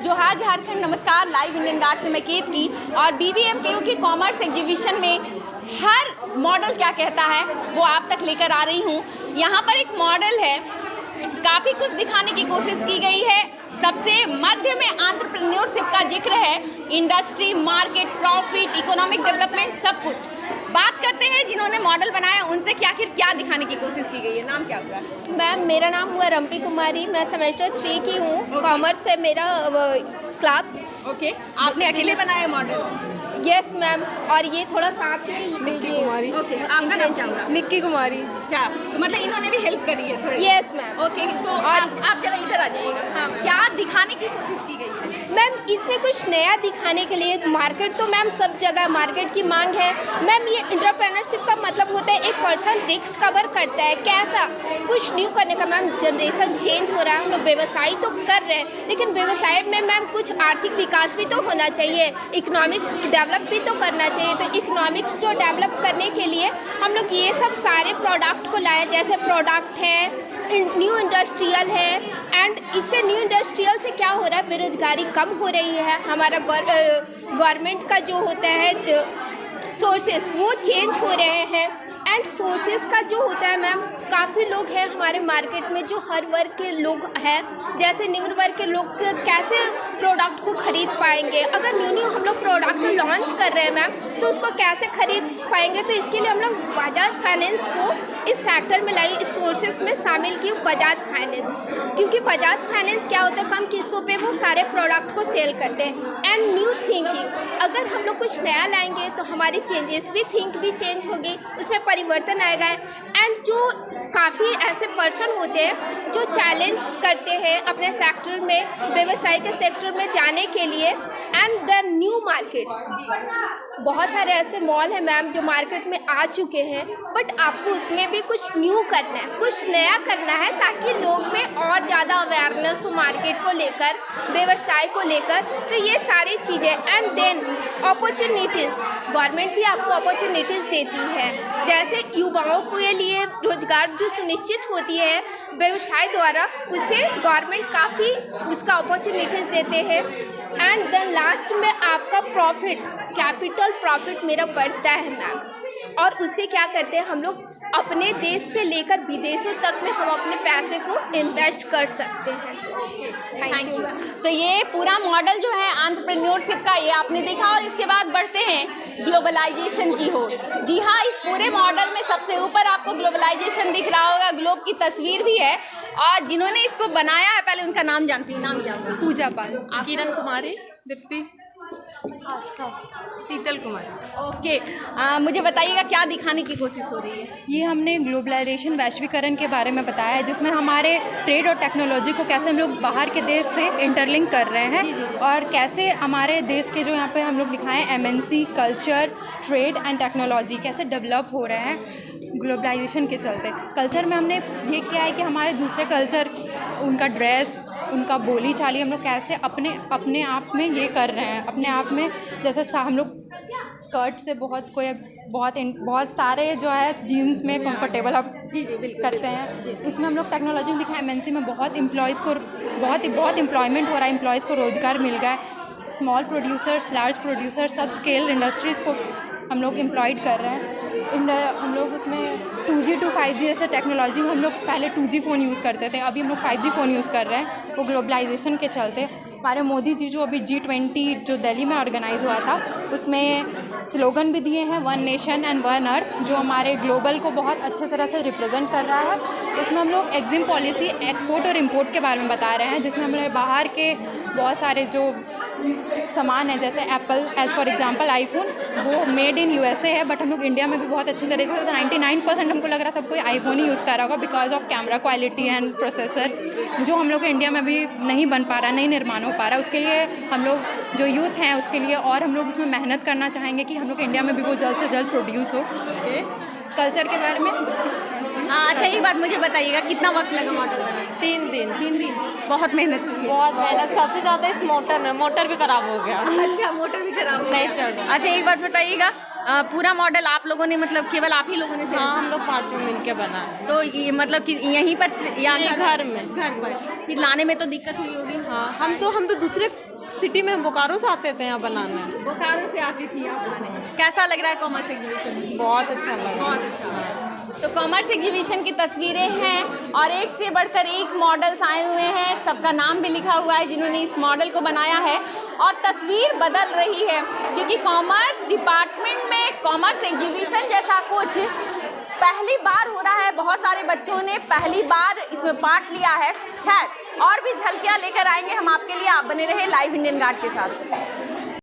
जोहार झारखंड, नमस्कार। Live Indian guard से मैं केतकी और BBMKU के कॉमर्स एग्जीबिशन में हर मॉडल क्या कहता है वो आप तक लेकर आ रही हूँ। यहाँ पर एक मॉडल है, काफ़ी कुछ दिखाने की कोशिश की गई है। सबसे मध्य में एंटरप्रेन्योरशिप का जिक्र है, industry, market, profit, economic development, सब कुछ। बात करते हैं जिन्होंने मॉडल बनाया उनसे कि आखिर क्या दिखाने की कोशिश की गई है। नाम क्या हुआ? मैम, मेरा नाम हुआ रम्पी कुमारी। मैं सेमेस्टर 3 की हूँ। कॉमर्स है मेरा क्लास। ओके, आपने अकेले बनाया मॉडल? Yes ma'am. और ये थोड़ा साथ में निक्की कुमारी। ओके, आपका नाम क्या होगा? निक्की कुमारी। अच्छा, तो मतलब इन्होंने भी हेल्प करी है थोड़ी? Yes ma'am. ओके, तो आप जरा इधर आ जाइएगा। हाँ, क्या दिखाने की कोशिश की गई है? मैम, इसमें कुछ नया दिखाने के लिए मार्केट तो मैम सब जगह मार्केट की मांग है। मैम, ये एंटरप्रेन्योरशिप का मतलब होता है एक पर्सन रिस्क कवर करता है, कैसा कुछ न्यू करने का। मैम, जनरेशन चेंज हो रहा है, हम लोग व्यवसाय तो कर रहे हैं, लेकिन व्यवसाय में मैम कुछ आर्थिक विकास भी तो होना चाहिए, इकोनॉमिक्स डेवलप भी तो करना चाहिए। तो इकोनॉमिक्स जो डेवलप करने के लिए हम लोग ये सब सारे प्रोडक्ट को लाए, जैसे प्रोडक्ट है, न्यू इंडस्ट्रियल है। एंड इससे न्यू इंडस्ट्रियल से क्या हो रहा है, बेरोजगारी कम हो रही है। हमारा गवर्नमेंट का जो होता है सोर्सेस वो चेंज हो रहे हैं। एंड सोर्सेस का जो होता है मैम, काफ़ी लोग हैं हमारे मार्केट में जो हर वर्ग के लोग हैं, जैसे निम्न वर्ग के लोग कैसे प्रोडक्ट को खरीद पाएंगे। अगर न्यू हम लोग प्रोडक्ट लॉन्च कर रहे हैं मैम, तो उसको कैसे खरीद पाएंगे। तो इसके लिए हम लोग बजाज फाइनेंस को इस सेक्टर में लाई, इस सोर्सेस में शामिल की बजाज फाइनेंस, क्योंकि बजाज फाइनेंस क्या होता है, कम किस्तों पे वो सारे प्रोडक्ट को सेल करते हैं। एंड न्यू थिंकिंग, अगर हम लोग कुछ नया लाएंगे तो हमारी चेंजेस भी थिंक भी चेंज होगी, उसमें परिवर्तन आएगा। एंड जो काफ़ी ऐसे पर्सन होते हैं जो चैलेंज करते हैं अपने सेक्टर में, व्यवसाय के सेक्टर में जाने के लिए। एंड द न्यू मार्केट, बहुत सारे ऐसे मॉल हैं मैम जो मार्केट में आ चुके हैं, बट आपको उसमें भी कुछ न्यू करना है, कुछ नया करना है, ताकि लोग में और ज़्यादा अवेयरनेस हो मार्केट को लेकर, व्यवसाय को लेकर। तो ये सारी चीज़ें। एंड देन अपॉर्चुनिटीज़, गवर्नमेंट भी आपको अपॉर्चुनिटीज़ देती है, जैसे युवाओं के लिए रोजगार जो सुनिश्चित होती है व्यवसाय द्वारा, उससे गवर्नमेंट काफ़ी उसका अपॉर्चुनिटीज़ देते हैं। एंड देन लास्ट में आपका प्रॉफिट, कैपिटल प्रॉफिट मेरा बढ़ता है मैम, और उससे क्या करते हैं हम लोग अपने देश से लेकर विदेशों तक में हम अपने पैसे को इन्वेस्ट कर सकते हैं। Thank you. तो ये पूरा मॉडल जो है एंटरप्रेन्योरशिप का, ये आपने देखा। और इसके बाद बढ़ते हैं ग्लोबलाइजेशन की ओर। जी हाँ, इस पूरे मॉडल में सबसे ऊपर आपको ग्लोबलाइजेशन दिख रहा होगा, ग्लोब की तस्वीर भी है। और जिन्होंने इसको बनाया है, पहले उनका नाम जानती हूँ। नाम क्या होगा? पूजा पाल, किरण कुमारी, दीप्ति, आस्था, शीतल कुमारी। ओके, मुझे बताइएगा क्या दिखाने की कोशिश हो रही है? ये हमने ग्लोबलाइजेशन, वैश्वीकरण के बारे में बताया है, जिसमें हमारे ट्रेड और टेक्नोलॉजी को कैसे हम लोग बाहर के देश से इंटरलिंक कर रहे हैं, और कैसे हमारे देश के जो यहाँ पे हम लोग दिखाएं MNC, culture, trade and technology कैसे डेवलप हो रहे हैं ग्लोबलाइजेशन के चलते। कल्चर में हमने ये किया है कि हमारे दूसरे कल्चर, उनका ड्रेस, उनका बोली चाली, हम लोग कैसे अपने आप में ये कर रहे हैं, अपने आप में। जैसे हम लोग स्कर्ट से बहुत सारे जो है जीन्स में कंफर्टेबल आप करते हैं। इसमें हम लोग टेक्नोलॉजी में दिखा, MNC में बहुत एम्प्लॉयज़ को बहुत एम्प्लॉयमेंट हो रहा है, एम्प्लॉयज़ को रोज़गार मिल गया है। स्मॉल प्रोड्यूसर्स, लार्ज प्रोड्यूसर्स, सब स्केल इंडस्ट्रीज़ को हम लोग एम्प्लॉयड कर रहे हैं। हम लोग उसमें 2G to 5G जैसे टेक्नोलॉजी में हम लोग पहले 2G फ़ोन यूज़ करते थे, अभी हम लोग 5G फ़ोन यूज़ कर रहे हैं। वो ग्लोबलाइजेशन के चलते हमारे मोदी जी जो अभी G20 जो दिल्ली में ऑर्गेनाइज़ हुआ था, उसमें स्लोगन भी दिए हैं, 1 नेशन एंड 1 अर्थ, जो हमारे ग्लोबल को बहुत अच्छे तरह से रिप्रेजेंट कर रहा है। उसमें हम लोग एग्जिम पॉलिसी, एक्सपोर्ट और इम्पोर्ट के बारे में बता रहे हैं, जिसमें हमारे बाहर के बहुत सारे जो सामान है, जैसे Apple as for example iPhone, वो मेड इन USA है, बट हम लोग इंडिया में भी बहुत अच्छी तरीके से 99% हमको लग रहा है सब कोई आईफोन ही यूज़ कर रहा होगा, because of camera quality and processor, जो हम लोग इंडिया में भी नहीं बन पा रहा, नहीं निर्माण हो पा रहा। उसके लिए हम लोग जो यूथ हैं उसके लिए, और हम लोग उसमें मेहनत करना चाहेंगे कि हम लोग इंडिया में भी वो जल्द से जल्द प्रोड्यूस हो। कल्चर के बारे में हाँ, अच्छा, एक बात मुझे बताइएगा, कितना वक्त लगा मॉडल बनाने? 3 दिन। 3 दिन? बहुत मेहनत हुई है। बहुत मेहनत, सबसे ज़्यादा इस मोटर भी खराब हो गया। अच्छा, मोटर भी खराब हो नहीं गया। चल रहा। अच्छा, एक बात बताइएगा, पूरा मॉडल आप लोगों ने मतलब केवल आप ही लोगों ने हाँ, हम लोग पाँचों मिलके बनाए। तो ये मतलब कि यहीं पर या नहीं, घर में। घर पर फिर लाने में तो दिक्कत हुई होगी। हाँ, हम तो दूसरे सिटी में बोकारो से आते थे यहाँ बनाने। बोकारो से आती थी यहाँ बनाने। कैसा लग रहा है कॉमर्स एग्जीबिशन? बहुत अच्छा लगा। बहुत अच्छा। तो कॉमर्स एग्जीबिशन की तस्वीरें हैं और एक से बढ़कर एक मॉडल्स आए हुए हैं, सबका नाम भी लिखा हुआ है जिन्होंने इस मॉडल को बनाया है। और तस्वीर बदल रही है क्योंकि कॉमर्स डिपार्टमेंट में कॉमर्स एग्जीबिशन जैसा कुछ पहली बार हो रहा है। बहुत सारे बच्चों ने पहली बार इसमें पार्ट लिया है। खैर और भी झलकियाँ लेकर आएंगे हम आपके लिए, आप बने रहे लाइव इंडियन गार्ड के साथ।